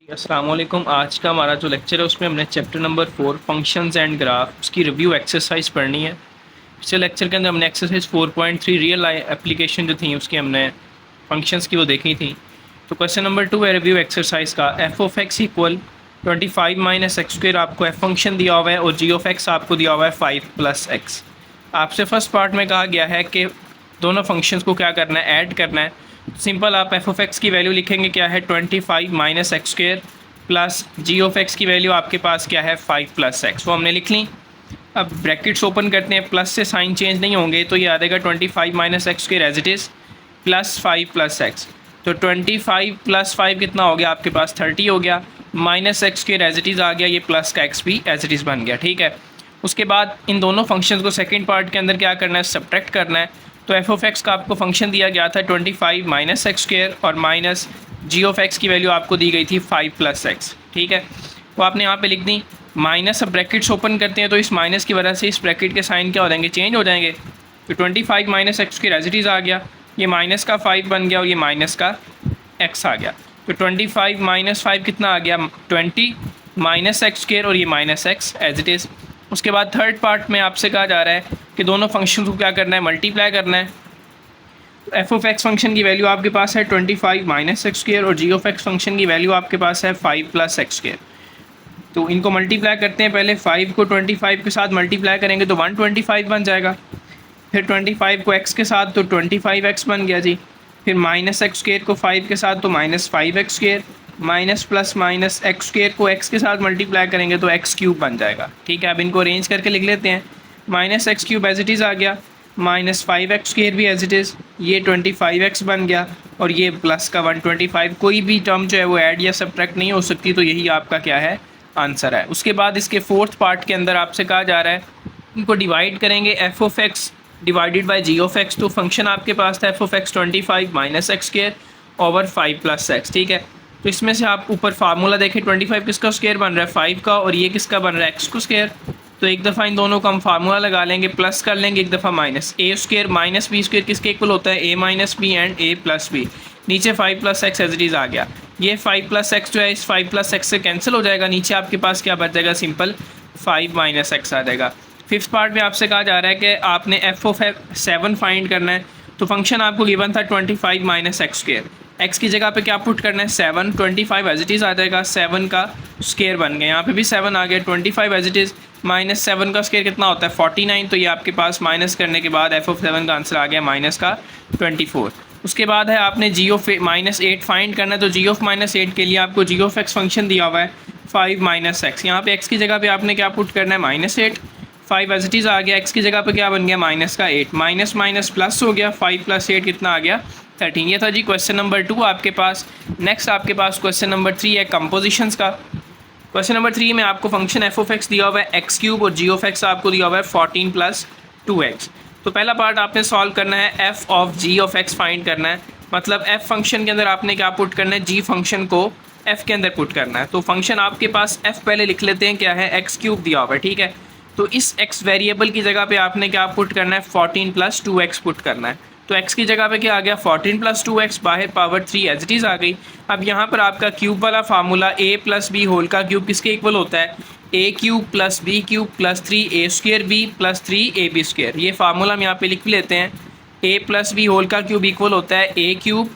अस्सलाम वालेकुम। आज का हमारा जो लेक्चर है उसमें हमने chapter number 4 functions and graph उसकी रिव्यू एक्सरसाइज पढ़नी है। पिछले लेक्चर के अंदर हमने एक्सरसाइज 4.3 रियल एप्लीकेशन जो थी उसकी हमने फंक्शंस की वो देखी थी। तो क्वेश्चन नंबर 2 है रिव्यू एक्सरसाइज का। F of x equal 25 minus x square आपको एफ फंक्शन दिया हुआ है और जी ऑफ एक्स आपको दिया हुआ है 5 प्लस एक्स। आपसे फर्स्ट पार्ट में कहा गया है कि दोनों फंक्शंस को क्या करना है, ऐड करना है। सिंपल आप एफ ऑफ एक्स की वैल्यू लिखेंगे क्या है 25 minus x square plus G of X की वैल्यू आपके पास क्या है 5 प्लस एक्स, वो हमने लिख ली। अब ब्रैकेट्स ओपन करते हैं, प्लस से साइन चेंज नहीं होंगे तो ये आ जाएगा 25 minus x square as it is plus 5 plus X. तो 25 प्लस 5 कितना हो गया आपके पास 30 हो गया, minus x square as it is आ गया, ये प्लस का एक्स भी एज इट इज़ बन गया। ठीक है, उसके बाद इन दोनों फंक्शंस को सेकंड पार्ट के अंदर क्या करना है, सब्ट्रैक्ट करना है। तो एफ ऑफ एक्स का आपको फंक्शन दिया गया था 25 माइनस एक्स स्क्वायर और माइनस जी ऑफ एक्स की वैल्यू आपको दी गई थी 5 प्लस एक्स। ठीक है, तो आपने यहाँ पे लिख दी माइनस। अब ब्रैकेट्स ओपन करते हैं तो इस माइनस की वजह से इस ब्रैकेट के साइन क्या हो जाएंगे, चेंज हो जाएंगे। तो 25 minus x square as it is आ गया, ये माइनस का 5 बन गया और ये माइनस का एक्स आ गया। तो 25 माइनस 5 कितना आ गया 20 माइनस एक्स स्क्वायर और ये minus X as it is. उसके बाद थर्ड पार्ट में आपसे कहा जा रहा है कि दोनों फंक्शन को क्या करना है, मल्टीप्लाई करना है। एफ ऑफ एक्स फंक्शन की वैल्यू आपके पास है 25 माइनस एक्स स्क्वायर और जी ऑफ एक्स फंक्शन की वैल्यू आपके पास है 5 प्लस एक्स स्क्वायर। तो इनको मल्टीप्लाई करते हैं, पहले 5 को 25 के साथ मल्टीप्लाई करेंगे तो 125 बन जाएगा। फिर 25 को x के साथ तो 25x बन गया जी। फिर माइनस एक्स स्क्वायर को 5 के साथ तो minus 5x square, minus plus minus x square को x के साथ मल्टीप्लाई करेंगे तो x क्यूब बन जाएगा। ठीक है, अब इनको अरेंज करके लिख लेते हैं। Minus X cube as it is आ गया, माइनस 5x स्क्वायर भी एज इट इज़, ये 25x बन गया और ये प्लस का 125। कोई भी टर्म जो है वो ऐड या सब्ट्रैक्ट नहीं हो सकती, तो यही आपका क्या है, आंसर है। उसके बाद इसके फोर्थ पार्ट के अंदर आपसे कहा जा रहा है इनको डिवाइड करेंगे, f of x divided by g of x. तो फंक्शन आपके पास था f of x 25 minus x square over 5 plus x. ठीक है, तो इसमें से आप ऊपर फार्मूला देखें 25 किसका स्क्वायर बन रहा है 5 का और ये किसका बन रहा है एक्स को स्क्वायर। तो एक दफ़ा इन दोनों का हम फार्मूला लगा लेंगे, प्लस कर लेंगे एक दफ़ा minus. A square minus B square किसके इक्वल होता है, A minus B and A plus B. नीचे 5 plus X as it is आ गया, ये 5 प्लस एक्स जो है इस 5 प्लस एक्स से कैंसिल हो जाएगा, नीचे आपके पास क्या बच जाएगा, सिंपल 5 माइनस एक्स आ जाएगा। फिफ्थ पार्ट में आपसे कहा जा रहा है कि आपने एफ ऑफ 7 फाइंड करना है। तो फंक्शन आपको गिवन था 25 माइनस एक्स स्क्वायर, एक्स की जगह पे क्या पुट करना है 7, 25 एज इट इज़ आ जाएगा, 7 का स्क्वायर बन गया, यहाँ पे भी 7 आ गया, 25 एज इट इज़ माइनस 7 का स्क्वायर कितना होता है 49। तो ये आपके पास माइनस करने के बाद एफ ऑफ 7 का आंसर आ गया माइनस का 24। उसके बाद है आपने जी ऑफ माइनस 8 फाइंड करना है। तो जी ऑफ माइनस 8 के लिए आपको जी ऑफ एक्स फंक्शन दिया हुआ है 5 माइनस एक्स, यहाँ पे एक्स की जगह पे आपने क्या पुट करना है -8, 5 एज इट इज़ आ गया, एक्स की जगह पे क्या बन गया माइनस का 8, माइनस माइनस प्लस हो गया, 5 प्लस 8 कितना आ गया 13। ये था जी क्वेश्चन नंबर 2 आपके पास। नेक्स्ट आपके पास क्वेश्चन नंबर 3 है कंपोजिशंस का। क्वेश्चन नंबर 3 में आपको फंक्शन एफ ऑफ एक्स दिया हुआ है एक्स क्यूब और जी ऑफ एक्स आपको दिया हुआ है 14 प्लस 2x। तो पहला पार्ट आपने सॉल्व करना है, f of g of x find करना है। मतलब एफ फंक्शन के अंदर आपने क्या पुट करना है, जी फंक्शन को एफ के अंदर पुट करना है। तो फंक्शन आपके पास एफ पहले लिख लेते हैं क्या है, एक्स क्यूब दिया हुआ है। ठीक है, तो इस एक्स वेरिएबल की जगह पे आपने क्या पुट करना है 14 प्लस 2x पुट करना है। तो x की जगह पे क्या आ गया 14 प्लस 2x, बाहर पावर 3 एज इट इज़ आ गई। अब यहाँ पर आपका क्यूब वाला formula a plus B whole का क्यूब किसके इक्वल होता है, a cube plus B cube plus 3a square B plus 3ab square. ये फार्मूला हम यहाँ पे लिख लेते हैं, a प्लस बी होल का क्यूब इक्वल होता है a cube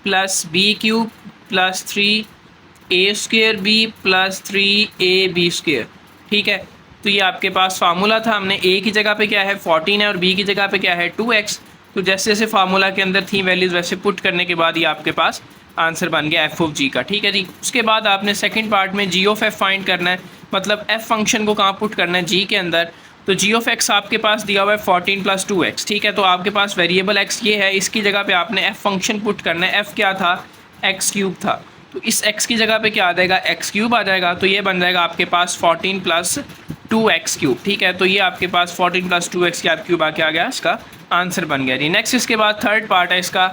plus B cube plus 3a square B plus 3ab square. ठीक है, तो ये आपके पास फार्मूला था। हमने a की जगह पे क्या है 14 है और b की जगह पे क्या है 2x। तो जैसे जैसे फार्मूला के अंदर थी वैल्यूज़ वैसे पुट करने के बाद ये आपके पास आंसर बन गया एफ ऑफ जी का। ठीक है जी, उसके बाद आपने सेकंड पार्ट में जी ऑफ एफ फाइंड करना है। मतलब एफ फंक्शन को कहाँ पुट करना है, जी के अंदर। तो जी ऑफ एक्स आपके पास दिया हुआ है 14 प्लस 2x। ठीक है, तो आपके पास वेरिएबल एक्स ये है, इसकी जगह पे आपने एफ फंक्शन पुट करना है। एफ क्या था, एक्स क्यूब था, तो इस x की जगह पे क्या आ जाएगा, एक्स क्यूब आ जाएगा। तो ये बन जाएगा आपके पास 14 प्लस 2x क्यूब। ठीक है, तो ये आपके पास 14 प्लस 2x क्या क्यूब आके आ गया, इसका आंसर बन गया जी। नेक्स्ट इसके बाद थर्ड पार्ट है इसका,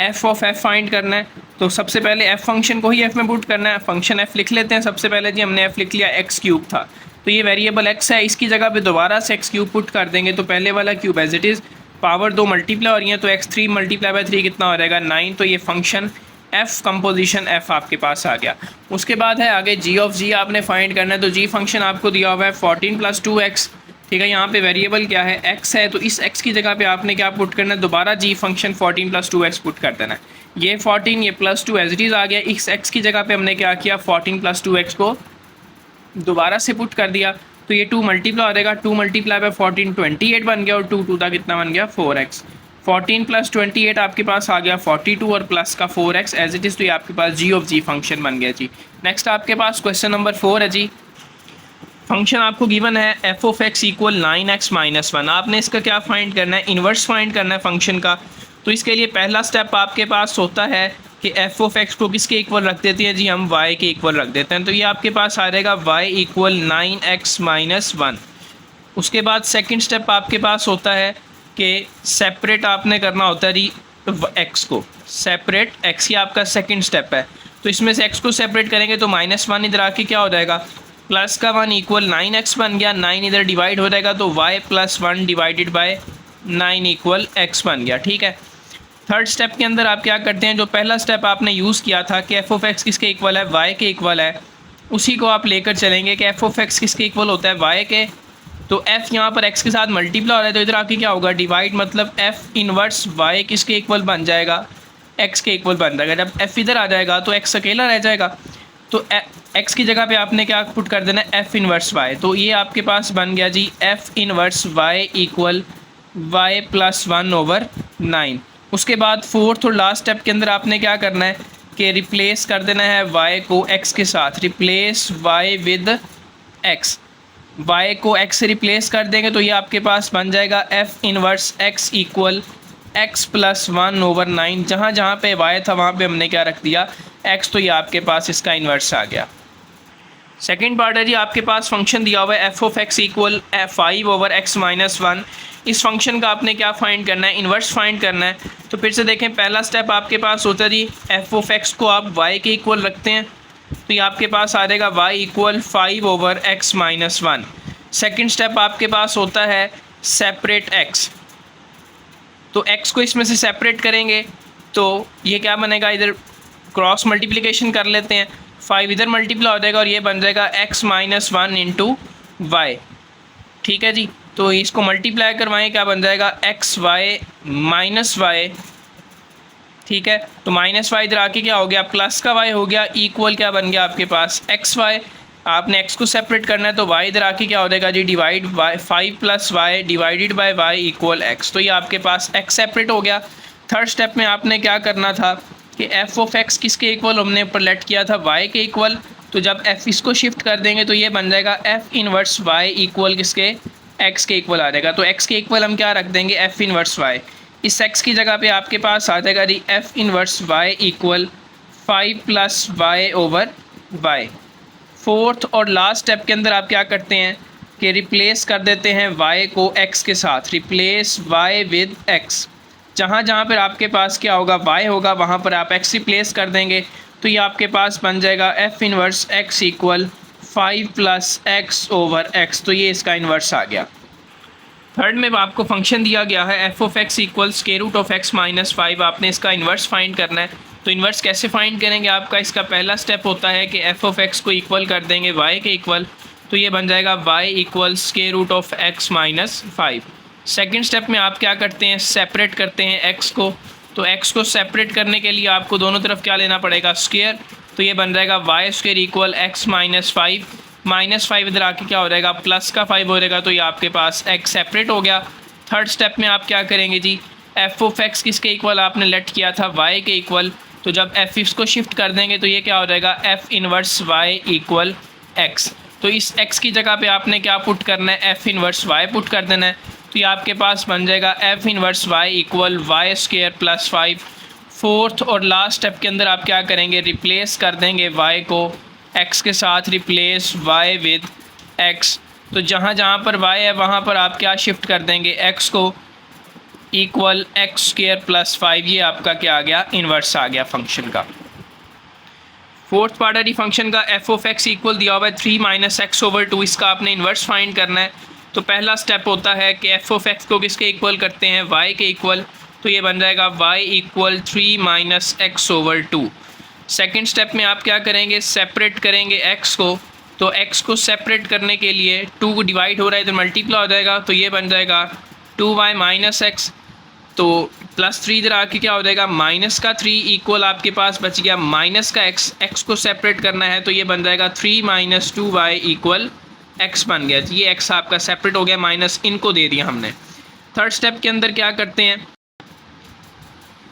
एफ ऑफ एफ फाइंड करना है। तो सबसे पहले एफ फंक्शन को ही एफ में पुट करना है। फंक्शन एफ लिख लेते हैं। सबसे पहले जी हमने एफ लिख लिया, एक्स क्यूब था, तो ये वेरिएबल एक्स है, इसकी जगह पे दोबारा से एक्स क्यूब पुट कर देंगे। तो पहले वाला cube as it is, power 2 multiply हो रही है, तो x3 मल्टीप्लाई बाय 3 कितना हो जाएगा 9। तो ये फंक्शन एफ कंपोजिशन एफ आपके पास आ गया। उसके बाद है आगे जी ऑफ जी आपने फाइंड करना है। तो जी फंक्शन आपको दिया हुआ है 14 + 2x, ठीक है। यहाँ पे वेरिएबल क्या है, x है, तो इस x की जगह पे आपने क्या पुट करना है, दोबारा जी फंक्शन 14 + 2x पुट कर देना है। ये 14 ये +2 एज इट इज़ आ गया। इस x की जगह पे हमने क्या किया, 14 + 2x को दोबारा से पुट कर दिया, तो ये 2 मल्टीप्लाई हो जाएगा, 2 मल्टीप्लाई बाय 14 28 बन गया, और 2 2 का कितना बन गया 4x। 14 + 28 आपके पास आ गया 42 और प्लस का 4x एज इट इज़, तो ये आपके पास जी ऑफ जी फंक्शन बन गया जी। नेक्स्ट आपके पास क्वेश्चन नंबर 4 है जी। फंक्शन आपको गिवन है f of x equal 9x - 1। आपने इसका क्या फाइंड करना है, इन्वर्स फाइंड करना है फंक्शन का। तो इसके लिए पहला स्टेप आपके पास होता है कि एफ ऑफ एक्स को किसके इक्वल रख देते हैं जी, हम y के इक्वल रख देते हैं। तो ये आपके पास आ जाएगा y इक्वल 9x - 1। उसके बाद सेकंड स्टेप आपके पास होता है कि सेपरेट आपने करना होता है जी x को, सेपरेट x, ये आपका सेकंड स्टेप है। तो इसमें से x को सेपरेट करेंगे तो -1 इधर आके क्या हो जाएगा, प्लस का 1 इक्वल 9x बन गया, 9 इधर डिवाइड हो जाएगा तो y + 1 divided by 9 equal x बन गया, ठीक है। थर्ड स्टेप के अंदर आप क्या करते हैं, जो पहला स्टेप आपने यूज़ किया था कि एफ ऑफ एक्स किसके इक्वल है, y के इक्वल है, उसी को आप लेकर चलेंगे कि एफ ऑफ एक्स किसके इक्वल होता है, y के। तो f यहाँ पर x के साथ मल्टीप्लाई हो रहा है, तो इधर आके क्या होगा, डिवाइड, मतलब f इनवर्स y किसके इक्वल बन जाएगा, x के इक्वल बन जाएगा। जब f इधर आ जाएगा तो x अकेला रह जाएगा, तो x की जगह पे आपने क्या पुट कर देना है, f इनवर्स y। तो ये आपके पास बन गया जी f inverse y equal y + 1/9। उसके बाद फोर्थ और लास्ट स्टेप के अंदर आपने क्या करना है कि रिप्लेस कर देना है y को x के साथ, replace y with x। y को x से रिप्लेस कर देंगे तो ये आपके पास बन जाएगा f inverse x equal x + 1/9। जहाँ जहाँ पे y था वहाँ पे हमने क्या रख दिया, x, तो ये आपके पास इसका इन्वर्स आ गया। सेकेंड पार्ट है जी, आपके पास फंक्शन दिया हुआ है f of x equal 5/x - 1। इस फंक्शन का आपने क्या फाइंड करना है, इन्वर्स फाइंड करना है। तो फिर से देखें, पहला स्टेप आपके पास होता है जी एफ ऑफ एक्स को आप y के इक्वल रखते हैं, तो ये आपके पास आ जाएगा y equal 5/x - 1। Second step आपके पास होता है सेपरेट x, तो x को इसमें से सेपरेट करेंगे तो ये क्या बनेगा, इधर क्रॉस मल्टीप्लिकेशन कर लेते हैं, 5 इधर मल्टीप्लाई हो जाएगा और ये बन जाएगा x - 1 × y, ठीक है जी। तो इसको मल्टीप्लाई करवाएं, क्या बन जाएगा xy - y, ठीक है। तो -y इधर आके क्या हो गया, प्लस का y हो गया, इक्वल क्या बन गया आपके पास xy। आपने x को सेपरेट करना है तो y इधर आके क्या हो जाएगा जी, divide 5 + y divided by y equal x। तो ये आपके पास x सेपरेट हो गया। थर्ड स्टेप में आपने क्या करना था कि एफ ऑफ एक्स किसके इक्वल हमने ऊपर लेट किया था, y के इक्वल। तो जब f इसको शिफ्ट कर देंगे तो ये बन जाएगा f इनवर्स y इक्वल किसके, x के इक्वल आ जाएगा। तो x के इक्वल हम क्या रख देंगे, f इनवर्स y। इस x की जगह पे आपके पास आ जाएगा जी f inverse y equal 5 + y/y। Fourth और लास्ट स्टेप के अंदर आप क्या करते हैं कि रिप्लेस कर देते हैं y को x के साथ, रिप्लेस y विद x। जहाँ जहाँ पर आपके पास क्या होगा, y होगा, वहाँ पर आप x रिप्लेस कर देंगे, तो ये आपके पास बन जाएगा f inverse x equal 5 + x/x। तो ये इसका इन्वर्स आ गया। थर्ड में आपको फंक्शन दिया गया है f of x equal √x - 5। आपने इसका इन्वर्स फाइंड करना है। तो इन्वर्स कैसे फाइंड करेंगे, आपका इसका पहला स्टेप होता है कि एफ ऑफ एक्स को इक्वल कर देंगे y के इक्वल, तो ये बन जाएगा y equal √x - 5। Second step में आप क्या करते हैं, सेपरेट करते हैं x को। तो x को सेपरेट करने के लिए आपको दोनों तरफ क्या लेना पड़ेगा, स्क्वायर। तो ये बन जाएगा y² इक्वल x - 5। -5 इधर आके क्या हो जाएगा, प्लस का 5 हो जाएगा, तो ये आपके पास x सेपरेट हो गया। थर्ड स्टेप में आप क्या करेंगे जी, एफ ऑफ एक्स किसके इक्वल आपने लेट किया था, y के इक्वल। तो जब f इसको शिफ्ट कर देंगे तो ये क्या हो जाएगा, f inverse y equal x। तो इस x की जगह पे आपने क्या पुट करना है, f इनवर्स y पुट कर देना है। तो ये आपके पास बन जाएगा f inverse y equal y² + 5। Fourth और लास्ट स्टेप के अंदर आप क्या करेंगे, रिप्लेस कर देंगे y को x के साथ, रिप्लेस y विद x। तो जहाँ जहाँ पर y है वहाँ पर आप क्या शिफ्ट कर देंगे, x को, इक्वल x² + 5। ये आपका क्या आ गया, इन्वर्स आ गया फंक्शन का। फोर्थ पार्ट है फंक्शन का एफ ऑफ एक्स इक्वल दिया हुआ है 3 - x/2। इसका आपने इन्वर्स फाइंड करना है। तो पहला स्टेप होता है कि एफ ऑफ एक्स को किसके इक्वल करते हैं, y के इक्वल। तो ये बन जाएगा y equal 3 - x/2। Second step में आप क्या करेंगे, सेपरेट करेंगे x को। तो x को सेपरेट करने के लिए 2 को डिवाइड हो रहा है तो मल्टीप्लाई हो जाएगा, तो ये बन जाएगा 2y माइनस एक्स। तो +3 इधर आके क्या हो जाएगा, माइनस का 3 इक्वल आपके पास बच गया माइनस का x को सेपरेट करना है तो ये बन जाएगा 3 माइनस 2y इक्वल x बन गया। ये x आपका सेपरेट हो गया, माइनस इनको दे दिया हमने। थर्ड स्टेप के अंदर क्या करते हैं,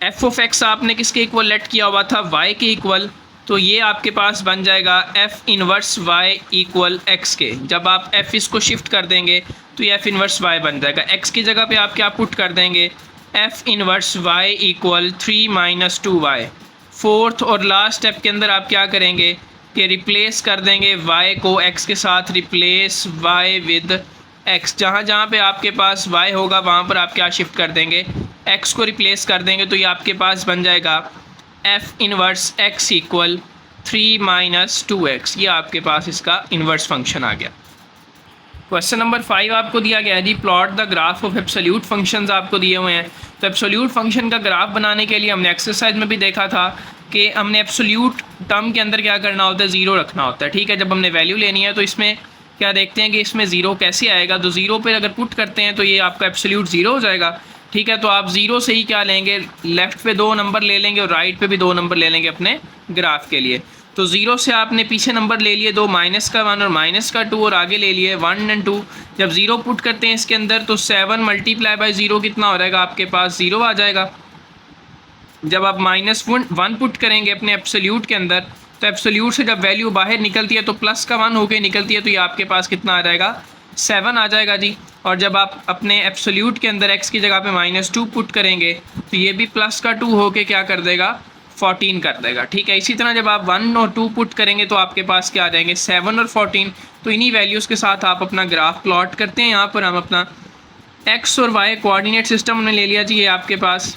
एफ ऑफ एक्स आपने किसके इक्वल लेट किया हुआ था, y के इक्वल। तो ये आपके पास बन जाएगा f inverse y equal x के। जब आप f इसको शिफ्ट कर देंगे तो ये f इनवर्स y बन जाएगा। x की जगह पे आप क्या पुट कर देंगे, f inverse y equal 3 minus 2y। Fourth और लास्ट स्टेप के अंदर आप क्या करेंगे कि रिप्लेस कर देंगे y को x के साथ, रिप्लेस y विद x। जहाँ जहाँ पे आपके पास y होगा वहाँ पर आप क्या शिफ्ट कर देंगे, x को रिप्लेस कर देंगे। तो ये आपके पास बन जाएगा f inverse x equal 3 minus 2x। ये आपके पास इसका इन्वर्स फंक्शन आ गया। क्वेश्चन नंबर 5 आपको दिया गया है जी, plot the graph of absolute functions आपको दिए हुए हैं। तो एब्सोल्यूट फंक्शन का ग्राफ बनाने के लिए हमने एक्सरसाइज में भी देखा था कि हमने एब्सोल्यूट टर्म के अंदर क्या करना होता है, ज़ीरो रखना होता है। ठीक है, जब हमने वैल्यू लेनी है तो इसमें क्या देखते हैं कि इसमें ज़ीरो कैसे आएगा। तो ज़ीरो पे अगर पुट करते हैं तो ये आपका एब्सोल्यूट ज़ीरो हो जाएगा। ठीक है, तो आप ज़ीरो से ही क्या लेंगे, लेफ़्ट पे 2 नंबर ले लेंगे और राइट पे भी 2 नंबर ले लेंगे अपने ग्राफ के लिए। तो ज़ीरो से आपने पीछे नंबर ले लिए 2, माइनस का 1 और माइनस का 2, और आगे ले लिए 1 और 2। जब ज़ीरो पुट करते हैं इसके अंदर तो 7 मल्टीप्लाई बाई ज़ीरो कितना हो जाएगा, आपके पास 0 आ जाएगा। जब आप -1 पुट करेंगे अपने एब्सोल्यूट के अंदर तो एब्सोल्यूट से जब वैल्यू बाहर निकलती है तो प्लस का 1 होके निकलती है, तो ये आपके पास कितना आ जाएगा, 7 आ जाएगा जी। और जब आप अपने एब्सोल्यूट के अंदर x की जगह पे -2 पुट करेंगे तो ये भी प्लस का 2 होके क्या कर देगा, 14 कर देगा। ठीक है, इसी तरह जब आप 1 और 2 पुट करेंगे तो आपके पास क्या आ जाएंगे, 7 और 14। तो इन्हीं वैल्यूज़ के साथ आप अपना ग्राफ प्लॉट करते हैं। यहाँ पर हम अपना x और y कोऑर्डिनेट सिस्टम हमने ले लिया जी। ये आपके पास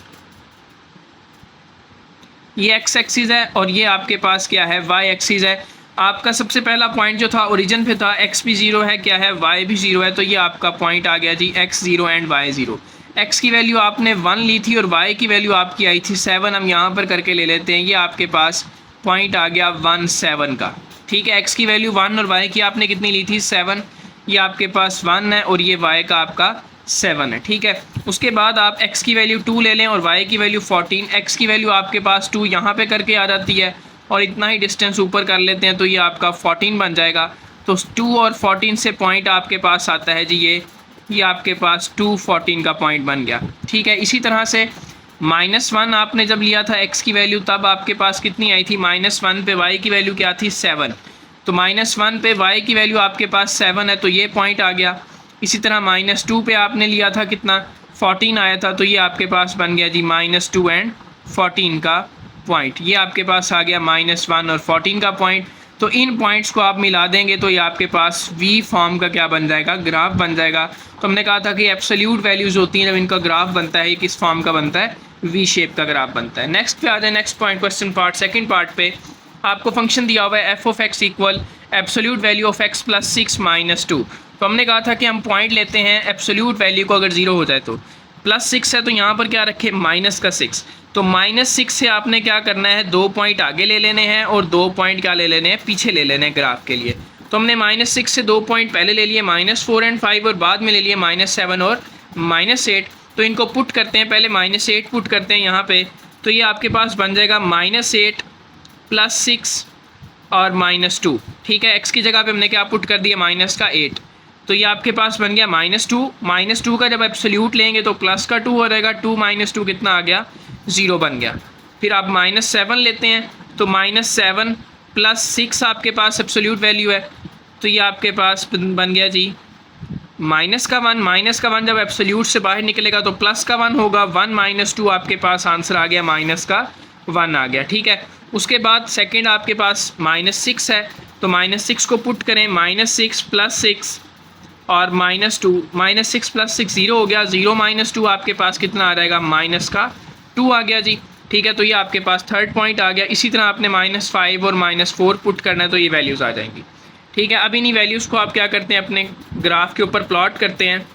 ये एक्स एक्सिस है और ये आपके पास क्या है, वाई एक्सिस है। आपका सबसे पहला पॉइंट जो था ओरिजिन पे था, एक्स भी 0 है, क्या है, वाई भी 0 है। तो ये आपका पॉइंट आ गया जी x 0 एंड y 0। x की वैल्यू आपने 1 ली थी और y की वैल्यू आपकी आई थी 7। हम यहाँ पर करके ले लेते हैं, ये आपके पास पॉइंट आ गया 1 7 का। ठीक है, x की वैल्यू 1 और y की आपने कितनी ली थी, 7। ये आपके पास 1 है और ये y का आपका 7 है। ठीक है, उसके बाद आप x की वैल्यू 2 ले लें और y की वैल्यू 14। x की वैल्यू आपके पास 2 यहाँ पे करके आ जाती है और इतना ही डिस्टेंस ऊपर कर लेते हैं तो ये आपका 14 बन जाएगा। तो 2 और 14 से पॉइंट आपके पास आता है जी ये आपके पास 2 14 का पॉइंट बन गया। ठीक है, इसी तरह से -1 आपने जब लिया था x की वैल्यू तब आपके पास कितनी आई थी, -1 पे y की वैल्यू क्या थी, 7। तो -1 पे y की वैल्यू आपके पास 7 है तो ये पॉइंट आ गया। इसी तरह -2 पे आपने लिया था कितना, 14 आया था, तो ये आपके पास बन गया जी -2 एंड 14 का पॉइंट। ये आपके पास आ गया -1 और 14 का पॉइंट। तो इन पॉइंट्स को आप मिला देंगे तो ये आपके पास वी फॉर्म का क्या बन जाएगा, ग्राफ बन जाएगा। तो हमने कहा था कि एब्सोल्यूट वैल्यूज़ होती हैं, जब इनका ग्राफ बनता है, किस फॉर्म का बनता है, वी शेप का ग्राफ बनता है। नेक्स्ट पे आ जाए, next point question part second part पे आपको फंक्शन दिया हुआ है f of x equal absolute value of x plus 6 minus 2। तो हमने कहा था कि हम पॉइंट लेते हैं एब्सोल्यूट वैल्यू को अगर 0 हो जाए तो, +6 है तो यहाँ पर क्या रखे, माइनस का 6। तो -6 से आपने क्या करना है, 2 पॉइंट आगे ले लेने हैं और 2 पॉइंट क्या ले लेने हैं, पीछे ले लेने हैं ग्राफ के लिए। तो हमने -6 से 2 पॉइंट पहले ले लिए, -4 एंड 5, और बाद में ले लिए -7 और -8। तो इनको पुट करते हैं, पहले -8 पुट करते हैं यहाँ पे। तो ये आपके पास बन जाएगा -8 + 6 और -2। ठीक है, x की जगह पे हमने क्या पुट कर दिया, -8। तो ये आपके पास बन गया -2 का जब एब्सोल्यूट लेंगे तो प्लस का 2 हो जाएगा, 2 - 2 कितना आ गया, 0 बन गया। फिर आप -7 लेते हैं तो -7 + 6 आपके पास एब्सोल्यूट वैल्यू है। तो ये आपके पास बन गया जी -1 जब एब्सोल्यूट से बाहर निकलेगा तो प्लस का 1 होगा, 1 - 2 आपके पास आंसर आ गया, -1 आ गया। ठीक है, उसके बाद सेकंड आपके पास -6 है तो -6 को पुट करें, -6 + 6 और -2, -6 + 6 0 हो गया, 0 - 2 आपके पास कितना आ जाएगा, -2 आ गया जी। ठीक है, तो ये आपके पास थर्ड पॉइंट आ गया। इसी तरह आपने -5 और -4 पुट करना है तो ये वैल्यूज़ आ जाएंगी। ठीक है, अब इन्हीं वैल्यूज़ को आप क्या करते हैं, अपने ग्राफ के ऊपर प्लॉट करते हैं।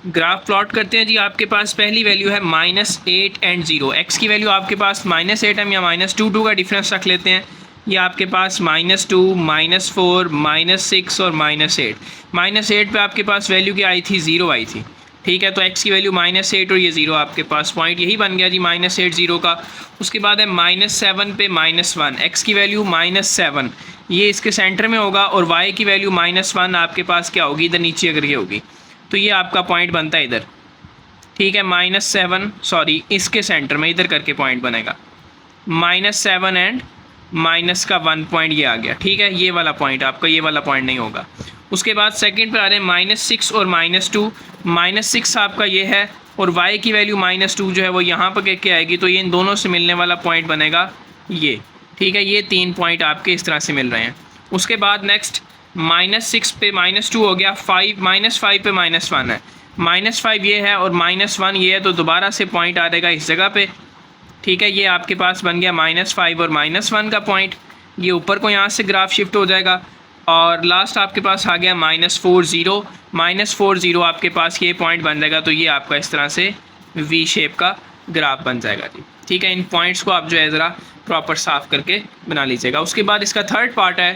ग्राफ प्लॉट करते हैं जी। आपके पास पहली वैल्यू है -8 एंड 0। एक्स की वैल्यू आपके पास -8 हम या -2 का डिफरेंस रख लेते हैं। ये आपके पास -2, -4, -6 और -8। -8 पे आपके पास वैल्यू क्या आई थी, 0 आई थी। ठीक है, तो एक्स की वैल्यू -8 और ये 0 आपके पास पॉइंट यही बन गया जी -8 0 का। उसके बाद है -7 पे -1। एक्स की वैल्यू -7, ये इसके सेंटर में होगा, और वाई की वैल्यू -1 आपके पास क्या होगी, इधर नीचे अगर ये होगी तो ये आपका पॉइंट बनता है इधर। ठीक है, -7 सॉरी इसके सेंटर में इधर करके पॉइंट बनेगा। -7 एंड -1 पॉइंट ये आ गया। ठीक है, ये वाला पॉइंट आपका, ये वाला पॉइंट नहीं होगा। उसके बाद सेकंड पे आ रहे हैं -6 और -2। -6 आपका ये है, और y की वैल्यू -2 जो है वो यहाँ पर के आएगी, तो ये इन दोनों से मिलने वाला पॉइंट बनेगा ये। ठीक है, ये 3 पॉइंट आपके इस तरह से मिल रहे हैं। उसके बाद नेक्स्ट -6 पे -2 हो गया, -5 पे -1 है। -5 ये है और -1 ये है, तो दोबारा से पॉइंट आ जाएगा इस जगह पे। ठीक है, ये आपके पास बन गया -5 और -1 का पॉइंट। ये ऊपर को यहाँ से ग्राफ शिफ्ट हो जाएगा, और लास्ट आपके पास आ गया -4 0। -4 0 आपके पास ये पॉइंट बन जाएगा, तो ये आपका इस तरह से वी शेप का ग्राफ बन जाएगा जी। ठीक है, इन पॉइंट्स को आप जो है ज़रा प्रॉपर साफ करके बना लीजिएगा। उसके बाद इसका थर्ड पार्ट है,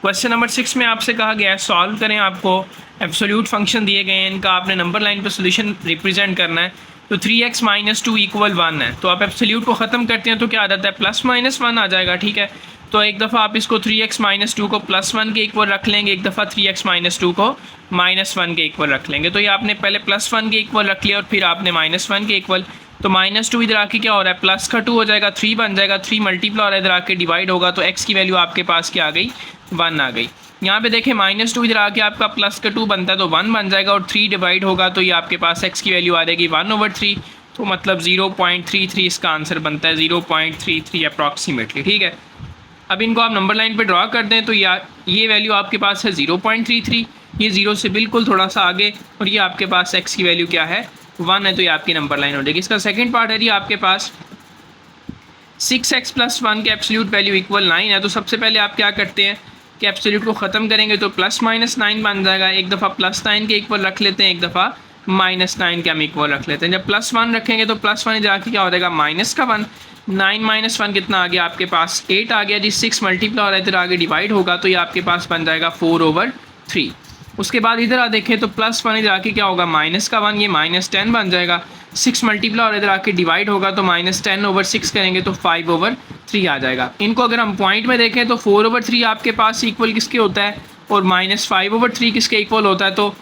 क्वेश्चन नंबर 6 में आपसे कहा गया है सॉल्व करें। आपको एब्सोल्यूट फंक्शन दिए गए हैं, इनका आपने नंबर लाइन पर सोल्यूशन रिप्रेजेंट करना है। तो 3x - 2 = 1 है, तो आप एब्सोल्यूट को ख़त्म करते हैं तो क्या आ जाता है, +-1 आ जाएगा। ठीक है, तो एक दफ़ा आप इसको 3x - 2 को +1 के इक्वल रख लेंगे, एक दफ़ा 3x - 2 को -1 के इक्वल रख लेंगे। तो ये आपने पहले +1 के इक्वल रख लिया और फिर आपने -1 के इक्वल, तो -2 इधर आके क्या हो रहा है, प्लस का 2 हो जाएगा, 3 बन जाएगा, 3 मल्टीप्लाई हो रहा है इधर आके डिवाइड होगा, तो x की वैल्यू आपके पास क्या आ गई, 1 आ गई। यहाँ पे देखें -2 इधर आके आपका प्लस का 2 बनता है तो 1 बन जाएगा, और 3 डिवाइड होगा तो ये आपके पास x की वैल्यू आ जाएगी 1/3, तो मतलब 0.33 इसका आंसर बनता है, 0.33 अप्रॉक्सीमेटली। ठीक है, अब इनको आप नंबर लाइन पे ड्रा कर दें तो ये वैल्यू आपके पास है 0.33, ये 0 से बिल्कुल थोड़ा सा आगे, और ये आपके पास x की वैल्यू क्या है, 1 है, तो ये आपकी नंबर लाइन हो जाएगी। इसका सेकंड पार्ट है जी, आपके पास 6x + 1 के एब्सोल्यूट वैल्यू इक्वल 9 है। तो सबसे पहले आप क्या करते हैं कि एब्सोल्यूट को ख़त्म करेंगे तो +-9 बन जाएगा। एक दफ़ा +9 के इक्वल रख लेते हैं, एक दफ़ा -9 के हम इक्वल रख लेते हैं। जब +1 रखेंगे तो +1 इधर आके क्या हो जाएगा, -1। 9 - 1 कितना आ गया आपके पास, 8 आ गया जी। 6 मल्टीप्लाई हो रहा है, इधर आगे डिवाइड होगा, तो ये आपके पास बन जाएगा 4/3। उसके बाद इधर आ देखें तो +1 इधर आके क्या होगा, -1, ये -10 बन जाएगा। 6 मल्टीप्लाई और इधर आके डिवाइड होगा, तो -10/6 करेंगे तो 5/3 आ जाएगा। इनको अगर हम पॉइंट में देखें तो 4/3 आपके पास इक्वल किसके होता है, और -5/3 किसके इक्वल होता है, तो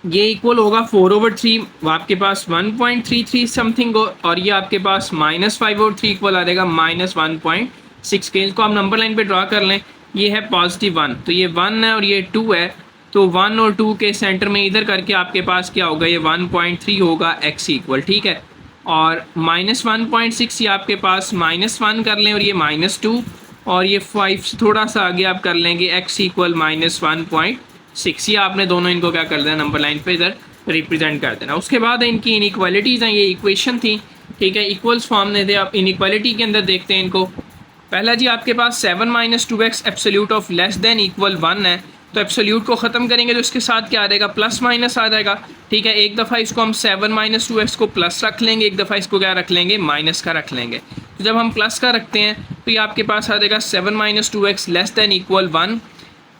ये इक्वल होगा 4/3, आपके पास 1.33 समथिंग, और ये आपके पास -5/3 इक्वल आ जाएगा -1.6 के। इसको आप नंबर लाइन पे ड्रा कर लें, ये है +1, तो ये 1 है और ये 2 है, तो 1 और 2 के सेंटर में इधर करके आपके पास क्या होगा, ये 1.3 होगा x इक्वल। ठीक है, और -1.6 ये आपके पास -1 कर लें, और ये -2, और ये 5 थोड़ा सा आगे आप कर लेंगे, x इक्वल -1.6। ये आपने दोनों इनको क्या कर देना, नंबर लाइन पे इधर रिप्रेजेंट कर देना। उसके बाद इनकी इनइक्वालिटीज़ हैं, ये इक्वेशन थी। ठीक है, इक्वल्स फॉर्म में थे। आप इनइक्वालिटी के अंदर देखते हैं इनको। पहला जी आपके पास 7 - 2x absolute of less than equal 1 है, तो एब्सोल्यूट को ख़त्म करेंगे तो इसके साथ क्या आ जाएगा, +- आ जाएगा। ठीक है, एक दफ़ा इसको हम 7 - 2x को प्लस रख लेंगे, एक दफ़ा इसको क्या रख लेंगे, माइनस का रख लेंगे। तो जब हम प्लस का रखते हैं तो ये आपके पास आ जाएगा 7 - 2x लेस देन इक्वल 1,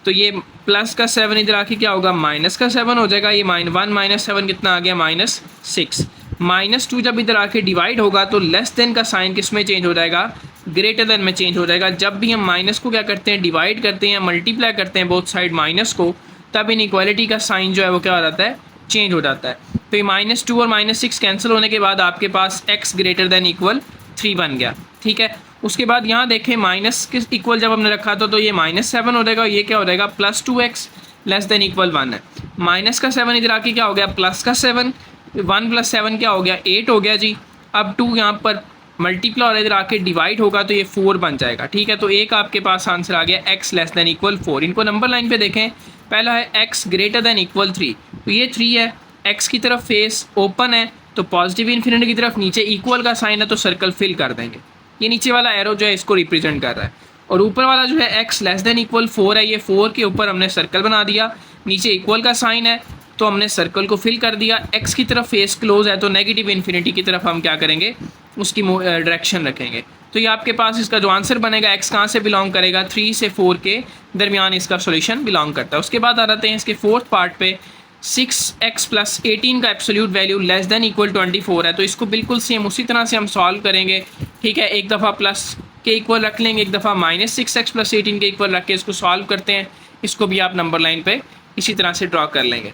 तो ये प्लस का 7 इधर आके क्या होगा, माइनस का 7 हो जाएगा। ये -1 - 7 कितना आ गया, -6। -2 जब इधर आके डिवाइड होगा तो लेस देन का साइन किस में चेंज हो जाएगा, ग्रेटर देन में चेंज हो जाएगा। जब भी हम माइनस को क्या करते हैं, डिवाइड करते हैं, मल्टीप्लाई करते हैं बोथ साइड माइनस को, तब इनइक्वालिटी का साइन जो है वो क्या हो जाता है, चेंज हो जाता है। तो ये -2 और -6 कैंसिल होने के बाद आपके पास x ग्रेटर देन इक्वल 3 बन गया। ठीक है, उसके बाद यहाँ देखें माइनस के इक्वल जब हमने रखा था तो ये -7 हो जाएगा, ये क्या हो जाएगा, +2x लेस देन इक्वल 1 है। माइनस का 7 इधर आके क्या हो गया, प्लस का 7, 1 + 7 क्या हो गया, 8 हो गया जी। अब 2 यहाँ पर मल्टीप्लाई और इधर आके डिवाइड होगा तो ये 4 बन जाएगा। ठीक है, तो एक आपके पास आंसर आ गया x लेस देन इक्वल 4। इनको नंबर लाइन पे देखें, पहला है x ग्रेटर देन इक्वल 3, तो ये 3 है, x की तरफ फेस ओपन है, तो पॉजिटिव इन्फिनिटी की तरफ नीचे इक्वल का साइन है, तो सर्कल फिल कर देंगे। ये नीचे वाला एरो जो है इसको रिप्रेजेंट कर रहा है, और ऊपर वाला जो है x लेस देन इक्वल 4 है, ये 4 के ऊपर हमने सर्कल बना दिया, नीचे इक्वल का साइन है, तो हमने सर्कल को फिल कर दिया, एक्स की तरफ फेस क्लोज है तो नेगेटिव इन्फिनिटी की तरफ हम क्या करेंगे, उसकी डायरेक्शन रखेंगे। तो ये आपके पास इसका जो आंसर बनेगा, एक्स कहाँ से बिलोंग करेगा, 3 से 4 के दरमियान इसका सोल्यूशन बिलोंग करता है। उसके बाद आ जाते हैं इसके फोर्थ पार्ट पे, 6x + 18 का absolute value less than equal 24 है। तो इसको बिल्कुल सेम उसी तरह से हम सॉल्व करेंगे, ठीक है। एक दफ़ा प्लस के इक्वल रख लेंगे, एक दफ़ा -6x + 18 के इक्वल रख के इसको सॉल्व करते हैं। इसको भी आप नंबर लाइन पे इसी तरह से ड्रॉ कर लेंगे।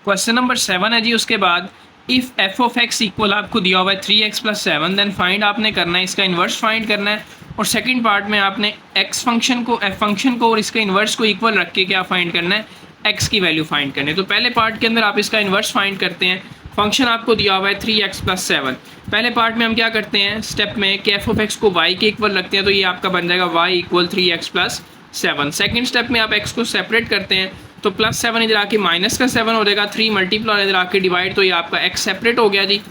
क्वेश्चन नंबर 7 है जी। उसके बाद if f of x equal आपको दिया हुआ है 3x + 7, देन फाइंड आपने करना है, इसका इन्वर्स फाइंड करना है। और सेकंड पार्ट में आपने x फंक्शन को, f फंक्शन को और इसके इन्वर्स को इक्वल रख के क्या फाइंड करना है, x की वैल्यू फाइंड करनी है। तो पहले पार्ट के अंदर आप इसका इन्वर्स फाइंड करते हैं। फंक्शन आपको दिया हुआ है 3x + 7। पहले पार्ट में हम क्या करते हैं, स्टेप में कि f ऑफ x को y के इक्वल रखते हैं, तो ये आपका बन जाएगा y = 3x + 7। सेकेंड स्टेप में आप x को सेपरेट करते हैं, तो +7 इधर आके -7 हो जाएगा, 3 मल्टीप्लाई इधर आके डिवाइड, तो ये आपका x सेपरेट हो गया जी।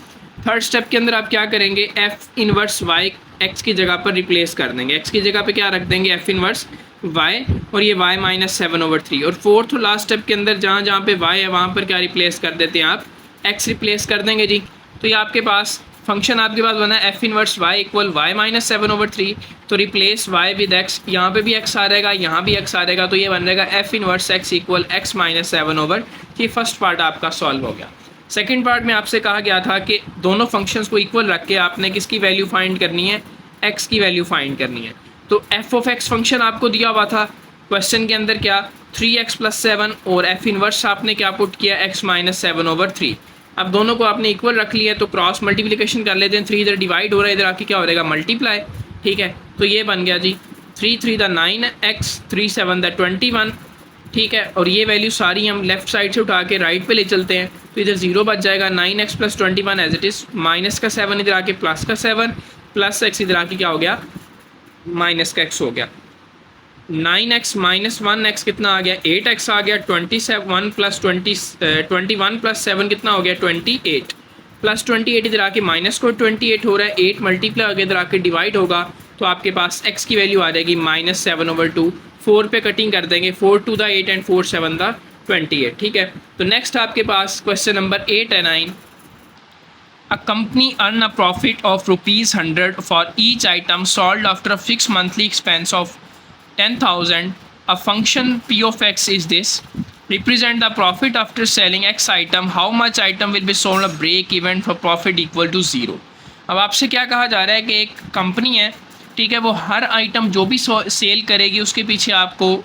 थर्ड स्टेप के अंदर आप क्या करेंगे, f इनवर्स y x की जगह पर रिप्लेस कर देंगे, x की जगह पे क्या रख देंगे, f इनवर्स y, और ये y -7/3। और फोर्थ और लास्ट स्टेप के अंदर जहाँ जहाँ पे y है वहाँ पर क्या रिप्लेस कर देते हैं आप, x रिप्लेस कर देंगे जी। तो ये आपके पास फंक्शन आपके पास बना है f इनवर्स y = y -7/3। तो रिप्लेस y विद x, यहाँ पे भी x आ रहेगा, यहाँ भी x आ रहेगा, तो ये बन जाएगा f इनवर्स x = x -7/3। ये फर्स्ट पार्ट आपका सॉल्व हो गया। सेकंड पार्ट में आपसे कहा गया था कि दोनों फंक्शंस को इक्वल रख के आपने किसकी वैल्यू फाइंड करनी है, x की वैल्यू फाइंड करनी है। तो f ऑफ x फंक्शन आपको दिया हुआ था क्वेश्चन के अंदर, क्या 3x + 7, और f इनवर्स आपने क्या पुट किया, x -7/3। अब दोनों को आपने इक्वल रख लिया, तो क्रॉस मल्टीप्लिकेशन कर लेते हैं। 3 इधर डिवाइड हो रहा है, इधर आके क्या हो जाएगा, मल्टीप्लाई, ठीक है। तो ये बन गया जी 3 3 = 9x, 3 7 = 21, ठीक है। और ये वैल्यू सारी हम लेफ्ट साइड से उठा के राइट पे ले चलते हैं, तो इधर 0 बच जाएगा। 9x + 21 एज इट इज़, -7 इधर आके +7, प्लस x इधर आके क्या हो गया, -x हो गया। 9x - 1x कितना आ गया, 8x आ गया। 21 + 7 कितना हो गया, 28, प्लस 28 इधर आके माइनस को 28 हो रहा है, 8 मल्टीप्लाई आगे इधर आके डिवाइड होगा, तो आपके पास x की वैल्यू आ जाएगी -7/2। 4 पे कटिंग कर देंगे, 4 2 = 8 एंड 4 7 = 28, ठीक है। तो नेक्स्ट आपके पास क्वेश्चन नंबर 8 है 9। A company earn a profit of ₹100 for each item sold after a fixed monthly expense of 10,000. A function p of x is this. Represent the profit after selling x item. How much item will be sold a break even for profit equal to 0. अब आपसे क्या कहा जा रहा है कि एक company है, ठीक है, वो हर आइटम जो भी सेल करेगी उसके पीछे आपको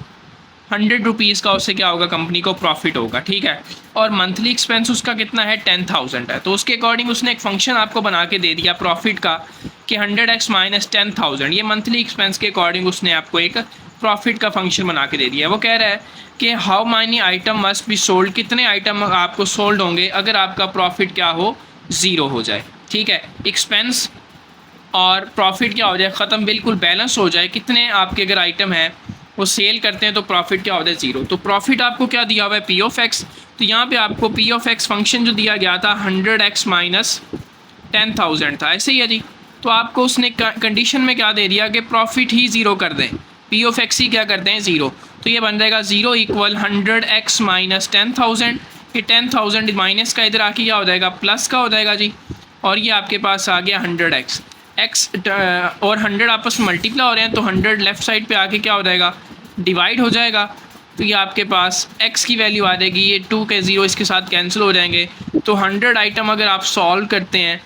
100 रुपीज़ का उससे क्या होगा, कंपनी को प्रॉफिट होगा, ठीक है। और मंथली एक्सपेंस उसका कितना है, 10,000 है। तो उसके अकॉर्डिंग उसने एक फंक्शन आपको बना के दे दिया प्रॉफिट का कि 100x - 10,000, ये मंथली एक्सपेंस के अकॉर्डिंग उसने आपको एक प्रॉफिट का फंक्शन बना के दे दिया। वो कह रहा है कि how many item must be sold, कितने आइटम आपको सोल्ड होंगे अगर आपका प्रॉफिट क्या हो, 0 हो जाए, ठीक है। एक्सपेंस और प्रॉफिट क्या हो जाए, ख़त्म, बिल्कुल बैलेंस हो जाए। कितने आपके अगर आइटम है वो सेल करते हैं तो प्रॉफिट क्या होता है, 0। तो प्रॉफिट आपको क्या दिया हुआ है, p ऑफ x। तो यहाँ पे आपको p ऑफ x फंक्शन जो दिया गया था 100x - 10,000 था, ऐसे ही है जी। तो आपको उसने कंडीशन में क्या दे दिया कि प्रॉफिट ही 0 कर दें, p ऑफ x ही क्या करते हैं, 0। तो ये बन जाएगा 0 = 100x - 10,000। ये 10,000 माइनस का इधर आके क्या हो जाएगा, प्लस का हो जाएगा जी। और ये आपके पास आ गया 100x, x और 100 आपस में मल्टीप्लाई हो रहे हैं, तो 100 लेफ़्ट साइड पे आके क्या हो जाएगा, डिवाइड हो जाएगा। तो ये आपके पास x की वैल्यू आ जाएगी, ये 2 के 0 इसके साथ कैंसिल हो जाएंगे। तो 100 आइटम अगर आप सॉल्व करते हैं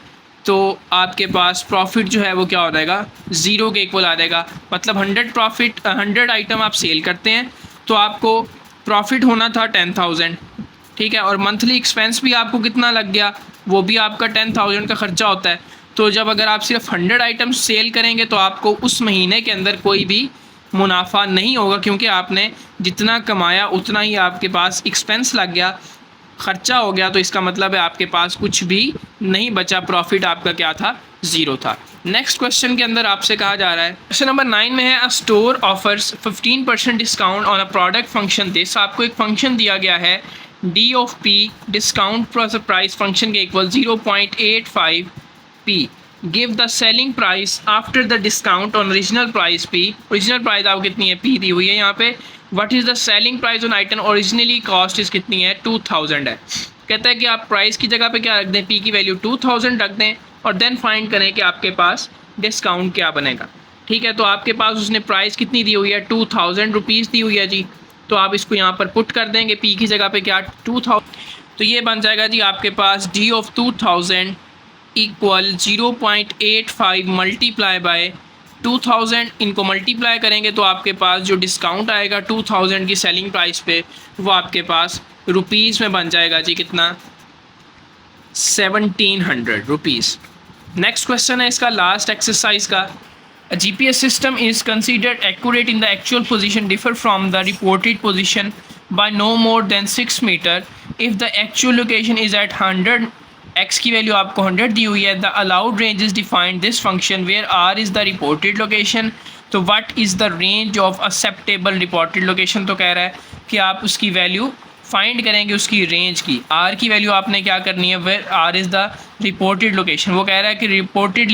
तो आपके पास प्रॉफिट जो है वो क्या हो जाएगा, 0 के इक्वल आ जाएगा। मतलब 100 आइटम आप सेल करते हैं तो आपको प्रॉफिट होना था 10,000, ठीक है। और मंथली एक्सपेंस भी आपको कितना लग गया, वो भी आपका 10,000 का ख़र्चा होता है। तो जब अगर आप सिर्फ 100 आइटम सेल करेंगे तो आपको उस महीने के अंदर कोई भी मुनाफा नहीं होगा, क्योंकि आपने जितना कमाया उतना ही आपके पास एक्सपेंस लग गया, ख़र्चा हो गया। तो इसका मतलब है आपके पास कुछ भी नहीं बचा, प्रॉफिट आपका क्या था, 0 था। नेक्स्ट क्वेश्चन के अंदर आपसे कहा जा रहा है, क्वेश्चन नंबर 9 में है, a store offers 15% discount on a product function this. आपको एक फंक्शन दिया गया है D of P, discount price function के equal 0.85p। Give the selling price after the discount on original price P. Original price आपको कितनी है, P दी हुई है यहाँ पे। What is the selling price on item originally cost is कितनी है, 2000 है। कहता है कि आप प्राइस की जगह पे क्या रख दें, पी की वैल्यू 2000 रख दें और देन फाइंड करें कि आपके पास डिस्काउंट क्या बनेगा। ठीक है, तो आपके पास उसने प्राइस कितनी दी हुई है, 2000 रुपीज़ दी हुई है जी। तो आप इसको यहाँ पर पुट कर देंगे, पी की जगह पे क्या 2000, तो ये बन जाएगा जी आपके पास D of 2000 equal 0.85 multiply by 2000। इनको मल्टीप्लाई करेंगे तो आपके पास जो डिस्काउंट आएगा 2000 की सेलिंग प्राइस पे वो आपके पास रुपीज़ में बन जाएगा जी कितना, 1700 रुपीज़। नेक्स्ट क्वेश्चन है इसका लास्ट एक्सरसाइज का। A GPS system is considered accurate in the actual position differ from the reported position by no more than 6 meter if the actual location is at 100, x की value आपको 100 दी हुई है। The allowed range is defined this function where r is the reported location। तो what is the range of acceptable reported location, तो कह रहा है कि आप उसकी वैल्यू फाइंड करेंगे उसकी रेंज की। आर की वैल्यू आपने क्या करनी है, where are is the reported location. वो कह रहा है कि रिपोर्टेड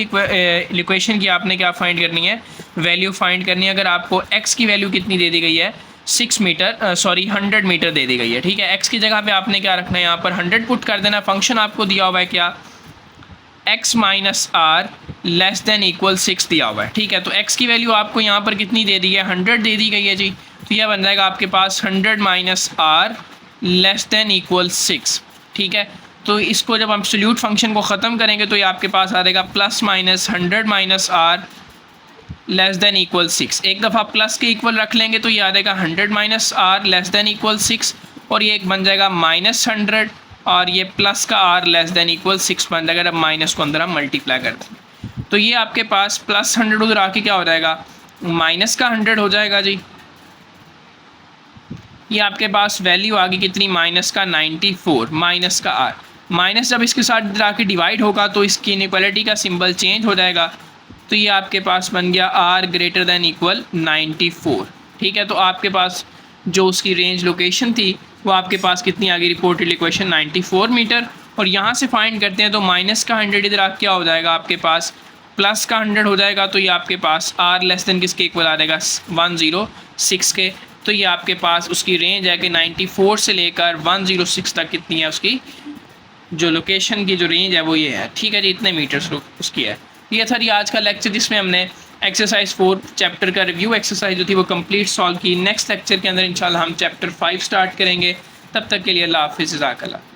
लोकेशन की आपने क्या फाइंड करनी है, वैल्यू फाइंड करनी है। अगर आपको एक्स की वैल्यू कितनी दे दी गई है, 6 मीटर 100 मीटर दे दी गई है। ठीक है, एक्स की जगह पे आपने क्या रखना है, यहाँ पर 100 पुट कर देना। फंक्शन आपको दिया हुआ है क्या, x minus R less than equal 6 दिया हुआ है। ठीक है, तो एक्स की वैल्यू आपको यहाँ पर कितनी दे दी है, 100 दे दी गई है जी। तो यह बन जाएगा आपके पास 100 minus R less than equal 6। ठीक है, तो इसको जब हम एब्सोल्यूट फंक्शन को ख़त्म करेंगे तो ये आपके पास आ जाएगा plus minus 100 minus R less than equal 6। एक दफ़ा प्लस के इक्वल रख लेंगे तो ये आ जाएगा 100 minus R less than equal 6 और ये एक बन जाएगा माइनस 100 और ये प्लस का आर लेस देन इक्वल 6 बन जाएगा। जब माइनस को अंदर हम मल्टीप्लाई कर देंगे तो ये आपके पास प्लस 100 उधर आके क्या हो जाएगा, माइनस का 100 हो जाएगा जी। ये आपके पास वैल्यू आ गई कितनी, माइनस का 94 माइनस का आर। माइनस जब इसके साथ इधर आके डिवाइड होगा तो इसकी इनइक्वालिटी का सिंबल चेंज हो जाएगा। तो ये आपके पास बन गया आर ग्रेटर दैन इक्वल 94। ठीक है, तो आपके पास जो उसकी रेंज लोकेशन थी वो आपके पास कितनी आ गई, रिपोर्टेड इक्वेशन 94 मीटर। और यहाँ से फाइंड करते हैं तो माइनस का 100 इधर आके क्या हो जाएगा, आपके पास प्लस का 100 हो जाएगा। तो ये आपके पास आर लेस देन किसके इक्वल आ जाएगा, 106 के। तो ये आपके पास उसकी रेंज है कि 94 से लेकर 106 तक कितनी है उसकी जो लोकेशन की जो रेंज है वो ये है। ठीक है जी, इतने मीटर्स उसकी है। ये था जी आज का लेक्चर जिसमें हमने एक्सरसाइज 4 चैप्टर का रिव्यू एक्सरसाइज जो थी वो कंप्लीट सॉल्व की। नेक्स्ट लेक्चर के अंदर इंशाल्लाह हम चैप्टर 5 स्टार्ट करेंगे। तब तक के लिए अल्लाह हाफिज़, जज़ाकल्लाह।